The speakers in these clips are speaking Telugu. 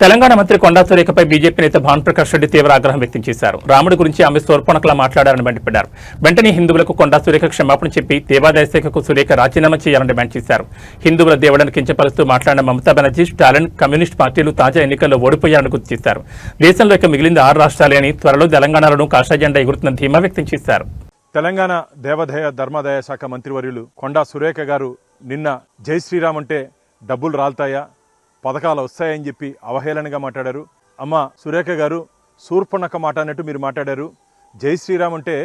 తెలంగాణ మంత్రి కొండా సురేఖపై బీజేపీ నేత భానుప్రకాష్ రెడ్డి తీవ్ర ఆగ్రహం వ్యక్తం చేశారు. రాముడి గురించి ఆమె శూర్పణఖలా మాట్లాడారని మండిపడ్డారు. వెంటనే హిందువులకు కొండా సురేఖ క్షమాపణ చెప్పి దేవాదాయ శాఖకు సురేఖ రాజీనామా చేయాలని డిమాండ్ చేశారు. హిందువుల దేవుళ్లను కించపరుస్తూ మాట్లాడిన మమతా బెనర్జీ, స్టాలిన్, కమ్యూనిస్ట్ పార్టీలు తాజా ఎన్నికల్లో ఓడిపోయారని గుర్తు చేశారు. దేశంలో ఇక మిగిలింది 6 రాష్ట్రాలే అని, త్వరలో తెలంగాణలోనూ కాషాయ జెండా ఎగురుతున్న ధీమా వ్యక్తం చేశారు. తెలంగాణ దేవాదాయ ధర్మాదాయ శాఖ మంత్రివర్యులు కొండా సురేఖ గారు నిన్న జై శ్రీరామ్ అంటే డబ్బులు రాలుతాయా, పథకాలు వస్తాయని చెప్పి అవహేళనగా మాట్లాడారు. అమ్మ సురేఖ గారు, శూర్పణఖ మాట అన్నట్టు మీరు మాట్లాడారు. జై శ్రీరామ్ అంటే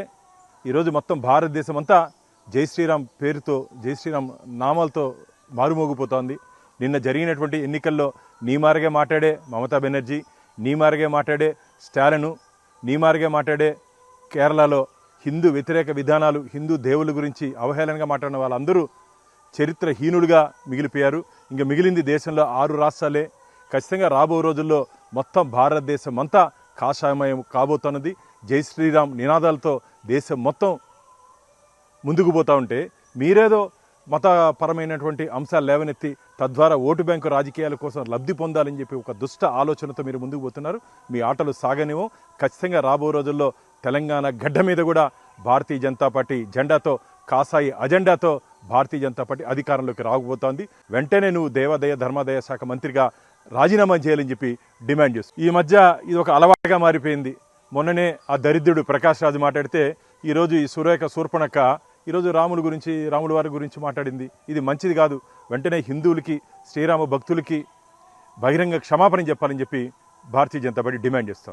ఈరోజు మొత్తం భారతదేశం అంతా జై శ్రీరామ్ పేరుతో, జై శ్రీరామ్ నామాలతో మారుమోగిపోతోంది. నిన్న జరిగినటువంటి ఎన్నికల్లో నీ మారగే మాట్లాడే మమతా బెనర్జీ, నీ మారగే మాట్లాడే స్టాలిన్, నీ మారగే మాట్లాడే కేరళలో హిందూ వ్యతిరేక విధానాలు, హిందూ దేవుళ్ళ గురించి అవహేళనగా మాట్లాడిన వాళ్ళందరూ చరిత్రహీనులుగా మిగిలిపోయారు. ఇంకా మిగిలింది దేశంలో 6 రాష్ట్రాలే. ఖచ్చితంగా రాబో రోజుల్లో మొత్తం భారతదేశం అంతా కాషాయమయం కాబోతున్నది. జై శ్రీరామ్ నినాదాలతో దేశం మొత్తం ముందుకు పోతూ ఉంటే మీరేదో మతపరమైనటువంటి అంశాలు లేవనెత్తి తద్వారా ఓటు బ్యాంకు రాజకీయాల కోసం లబ్ధి పొందాలని చెప్పి ఒక దుష్ట ఆలోచనతో మీరు ముందుకు పోతున్నారు. మీ ఆటలు సాగనేమో. ఖచ్చితంగా రాబో రోజుల్లో తెలంగాణ గడ్డ మీద కూడా భారతీయ జనతా పార్టీ జెండాతో, కాసాయి అజెండాతో భారతీయ జనతా పార్టీ అధికారంలోకి రాకపోతోంది. వెంటనే నువ్వు దేవాదాయ ధర్మాదాయ శాఖ మంత్రిగా రాజీనామా చేయాలని చెప్పి డిమాండ్ చేస్తుంది. ఈ మధ్య ఇది ఒక అలవాటుగా మారిపోయింది. మొన్ననే ఆ దరిద్రుడు ప్రకాష్ రాజు మాట్లాడితే ఈరోజు ఈ సురేఖ శూర్పణఖ ఈరోజు రాముల వారి గురించి మాట్లాడింది. ఇది మంచిది కాదు. వెంటనే హిందువులకి, శ్రీరామ భక్తులకి బహిరంగ క్షమాపణ చెప్పాలని చెప్పి భారతీయ జనతా పార్టీ డిమాండ్ చేస్తోంది.